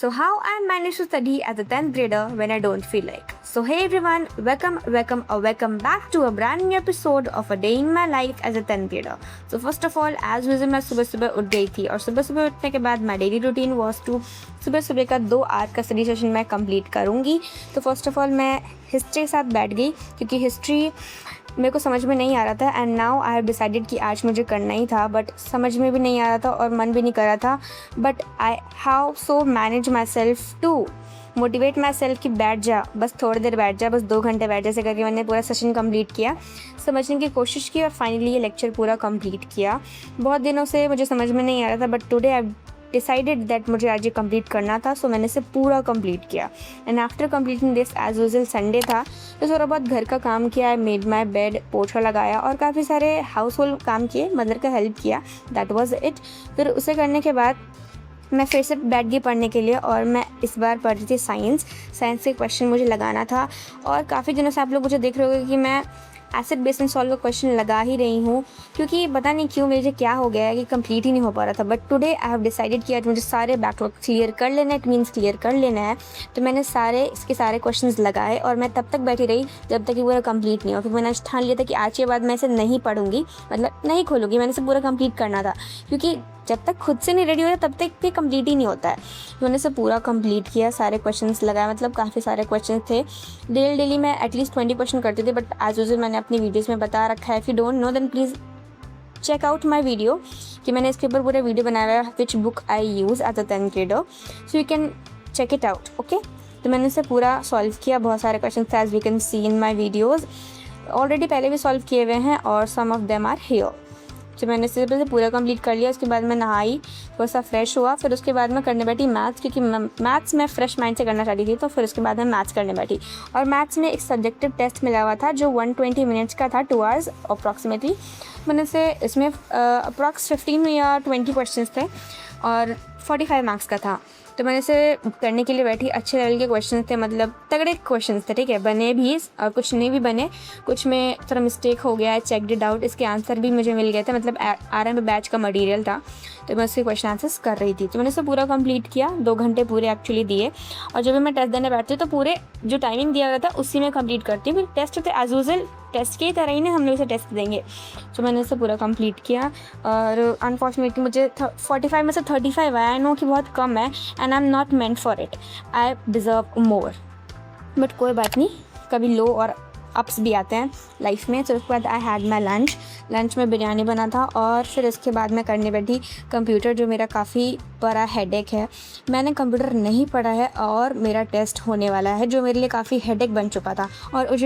So how I managed to study as a 10th grader when I don't feel like. So hey everyone, welcome back to a brand new episode of a day in my life as a 10th grader. So first of all, as usual मैं सुबह सुबह उठ गई थी और सुबह सुबह उठने के बाद my daily routine was to सुबह सुबह का 2 आवर का स्टडी सेशन मैं कंप्लीट करूँगी. तो फर्स्ट ऑफ ऑल मैं हिस्ट्री के साथ बैठ गई क्योंकि हिस्ट्री मेरे को समझ में नहीं आ रहा था and now I have decided कि आज मुझे करना ही था, बट समझ में भी नहीं आ रहा था और मन भी नहीं कर रहा था. But I how so manage myself to motivate myself कि बैठ जा, बस थोड़ी देर बैठ जा, बस 2 घंटे बैठ जा. ऐसे करके मैंने पूरा सेशन कंप्लीट किया, समझने की कोशिश की और फाइनली ये लेक्चर पूरा कंप्लीट किया. बहुत दिनों से मुझे समझ में नहीं आ रहा था but today I decided that मुझे आज ये कंप्लीट करना था. सो मैंने इसे पूरा कंप्लीट किया and after completing this as usual Sunday था तो थोड़ा बहुत घर का काम किया. आई मेड माई बेड, पोछा लगाया और काफ़ी सारे हाउस होल्ड काम किए, मदर का हेल्प किया. That was it. फिर उसे करने के बाद मैं फिर से बैठ गई पढ़ने के लिए और मैं इस बार पढ़ रही थी साइंस के क्वेश्चन मुझे लगाना था. और काफ़ी दिनों से आप लोग मुझे देख रहे होंगे कि मैं एसिड बेस एंड सॉल्व का क्वेश्चन लगा ही रही हूँ क्योंकि पता नहीं क्यों मुझे क्या हो गया है कि कंप्लीट ही नहीं हो पा रहा था. But today I have decided कि आज मुझे सारे बैकलॉग क्लियर कर लेना है. इट मीन्स क्लियर कर लेना है. तो मैंने इसके सारे क्वेश्चंस लगाए और मैं तब तक बैठी रही जब तक कि पूरा कंप्लीट नहीं हो. फिर मैंने ठान लिया था कि आज के बाद मैं इसे नहीं पढ़ूंगी, मतलब नहीं खोलूँगी. मैंने इसे पूरा कंप्लीट करना था क्योंकि जब तक खुद से नहीं रेडी होता तब तक भी कंप्लीट ही नहीं होता है. मैंने इसे पूरा कंप्लीट किया, सारे क्वेश्चंस लगाए, मतलब काफ़ी सारे क्वेश्चंस थे. डेली मैं एटलीस्ट 20 क्वेश्चन करती थी बट एज यूजुअल मैंने अपनी वीडियोस में बता रखा है. If you don't know then please check out my video कि मैंने इसके ऊपर पूरा वीडियो बनाया हुआ है which book I use as a 10th grader. So you can check it out. Okay, तो मैंने इसे पूरा सॉल्व किया. बहुत सारे question as we can see in my videos already पहले भी सॉल्व किए हुए हैं और some of them are here. तो मैंने इसे पूरा कंप्लीट कर लिया. उसके बाद मैं नहाई, थोड़ा सा फ्रेश हुआ. फिर उसके बाद मैं करने बैठी मैथ्स क्योंकि मैथ्स मैं फ्रेश माइंड से करना चाहती थी. तो फिर उसके बाद मैं मैथ्स करने बैठी और मैथ्स में एक सब्जेक्टिव टेस्ट मिला हुआ था जो 120 मिनट्स का था, 2 आवर्स अप्रॉक्सीमेटली. मैंने से इसमें अप्रॉक्स 15 या 20 क्वेश्चन थे और 45 मार्क्स का था. तो मैंने इसे करने के लिए बैठी. अच्छे लेवल के क्वेश्चन थे, मतलब तगड़े क्वेश्चन थे. ठीक है, बने भी और कुछ नहीं भी बने. कुछ में थोड़ा मिस्टेक हो गया है, चेक इट आउट. इसके आंसर भी मुझे मिल गए थे, मतलब RM बैच का मटेरियल था तो मैं उसके क्वेश्चन आंसर्स कर रही थी. तो मैंने इसे पूरा कंप्लीट किया. 2 घंटे पूरे एक्चुअली दिए और जब भी मैं टेस्ट देने बैठती तो पूरे जो टाइमिंग दिया गया था उसी में कंप्लीट करती हूँ. फिर टेस्ट होते एज यूजुअल टेस्ट की तरह ही ना हम लोग इसे टेस्ट देंगे. तो मैंने इसे पूरा कंप्लीट किया और अनफॉर्चुनेटली मुझे 45 में से 35 आया. आई नो कि बहुत कम है and I am not meant for it. I deserve more. But कोई बात नहीं, कभी लो और अप्स भी आते हैं लाइफ में. तो उसके बाद आई हैड माई लंच में बिरयानी बना था और फिर इसके बाद मैं करने बैठी कंप्यूटर, जो मेरा काफ़ी बड़ा हेडेक है. मैंने कंप्यूटर नहीं पढ़ा है और मेरा टेस्ट होने वाला है जो मेरे लिए काफ़ी हेडेक बन चुका था और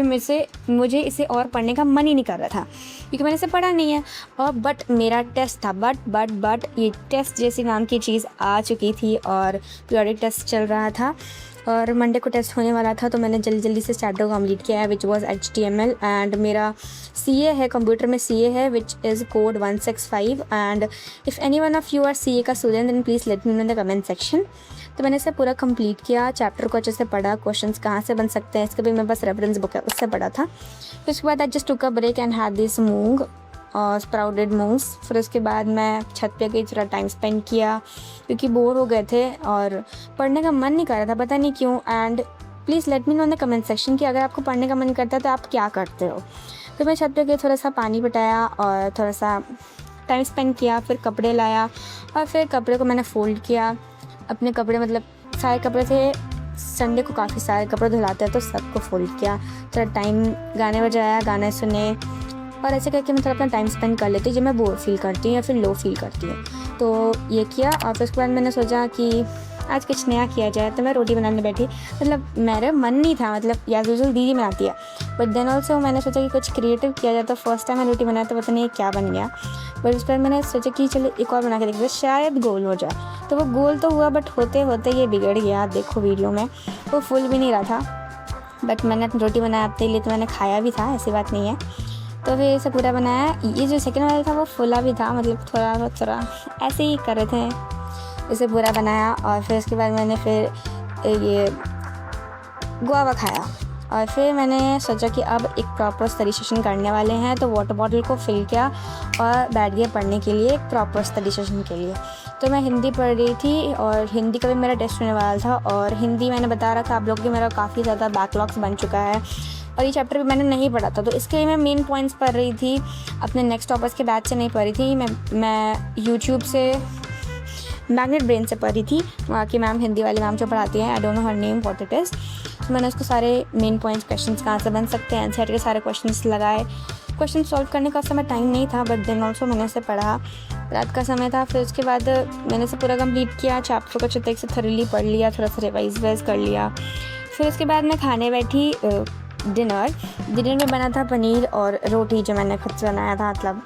मुझे इसे और पढ़ने का मन ही नहीं कर रहा था क्योंकि मैंने इसे पढ़ा नहीं है. और बट मेरा टेस्ट था. बट ये टेस्ट जैसी नाम की चीज़ आ चुकी थी और पीरियडिक टेस्ट चल रहा था और मंडे को टेस्ट होने वाला था. तो मैंने जल्दी से चैप्टर कंप्लीट किया है विच वाज HTML एंड मेरा CA है, कंप्यूटर में CA है which is code 165. And if any one of you are CA का student then please let me know in the comment section. तो मैंने इसे पूरा कंप्लीट किया, चैप्टर को अच्छे से पढ़ा, क्वेश्चंस कहाँ से बन सकते हैं इसका भी मेरे पास रेफरेंस बुक है, उससे पढ़ा था. फिर उसके बाद I just took a break and had this moong और स्प्राउटेड मूंग्स. फिर उसके बाद मैं छत पे गई, थोड़ा टाइम स्पेंड किया क्योंकि बोर हो गए थे और पढ़ने का मन नहीं कर रहा था, पता नहीं क्यों. And please let me know in the comment section कि अगर आपको पढ़ने का मन करता है तो आप क्या करते हो. तो मैं छत पे गई, थोड़ा सा पानी पटाया और थोड़ा सा टाइम स्पेंड किया. फिर कपड़े लाया और फिर कपड़े को मैंने फ़ोल्ड किया. अपने कपड़े मतलब सारे कपड़े थे, संडे को काफ़ी सारे कपड़े धुलाते हैं तो सबको फ़ोल्ड किया. थोड़ा टाइम गाने बजाया, गाने सुने और ऐसे करके मैं थोड़ा अपना टाइम स्पेंड कर लेती हूँ जब मैं बोर फील करती हूँ या फिर लो फील करती हूँ. तो ये किया और फिर उसके बाद मैंने सोचा कि आज कुछ नया किया जाए. तो मैं रोटी बनाने बैठी, मतलब मेरा मन नहीं था, मतलब याज यूजुअल दीदी बनाती है बट देन ऑल्सो मैंने सोचा कि कुछ क्रिएटिव किया जाए. तो फर्स्ट टाइम मैं रोटी बनाया तो पता नहीं क्या बन गया. बट उस पर मैंने सोचा कि चलो एक और बना के देखते शायद गोल हो जाए. तो वो गोल तो हुआ बट होते होते ये बिगड़ गया. देखो वीडियो में वो फुल भी नहीं रहा था बट मैंने अपनी रोटी बनाया अपने लिए तो मैंने खाया भी था, ऐसी बात नहीं है. तो फिर इसे पूरा बनाया. ये जो सेकंड वाला था वो फुला भी था, मतलब थोड़ा ऐसे ही कर रहे थे. इसे पूरा बनाया और फिर उसके बाद मैंने फिर ये गुआवा खाया और फिर मैंने सोचा कि अब एक प्रॉपर स्टडी सेशन करने वाले हैं. तो वाटर बॉटल को फिल किया और बैठ गया पढ़ने के लिए एक प्रॉपर स्टडी सेशन के लिए. तो मैं हिंदी पढ़ रही थी और हिंदी का भी मेरा टेस्ट होने वाला था, और हिंदी मैंने बता रहा था आप लोग कि मेरा काफ़ी ज़्यादा बैकलॉग्स बन चुका है और ये चैप्टर भी मैंने नहीं पढ़ा था, तो इसके लिए मैं मेन पॉइंट्स पढ़ रही थी, अपने नेक्स्ट टॉपर्स के बैच से नहीं पढ़ रही थी। मैं यूट्यूब से मैग्नेट ब्रेन से पढ़ी थी, वहाँ की मैम, हिंदी वाली मैम जो पढ़ाती हैं, I don't know her name what it is. तो मैंने उसको सारे मेन पॉइंट्स, क्वेश्चंस कहाँ से बन सकते हैं, एनसीईआरटी के सारे क्वेश्चंस लगाए। क्वेश्चन सॉल्व करने का समय टाइम नहीं था, बट देन ऑल्सो मैंने इसे पढ़ा, रात का समय था। फिर उसके बाद मैंने इसे पूरा कंप्लीट किया, चैप्टर को अच्छे तरीके से थोरली पढ़ लिया, थोड़ा सा रिवाइज कर लिया। फिर उसके बाद मैं खाने बैठी डिनर में बना था पनीर और रोटी, जो मैंने खुद से बनाया था मतलब।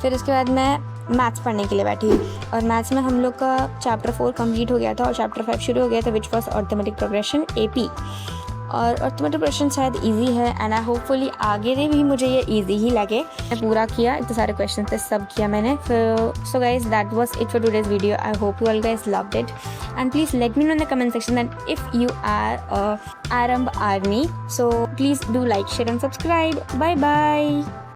फिर उसके बाद मैं मैथ्स पढ़ने के लिए बैठी, और मैथ्स में हम लोग का चैप्टर 4 कंप्लीट हो गया था और चैप्टर 5 शुरू हो गया था, which was arithmetic progression AP। और अर्थमेटिक प्रोग्रेशन शायद इजी है, एंड आई होपफुली आगे भी मुझे ये इजी ही लगे। मैं पूरा किया, इतने सारे क्वेश्चन थे, सब किया मैंने। So guys, that was it for today's video. I hope you all guys loved it, and please let me know in the comment section that if you are a Aramb army, so please do like, share and subscribe. Bye bye.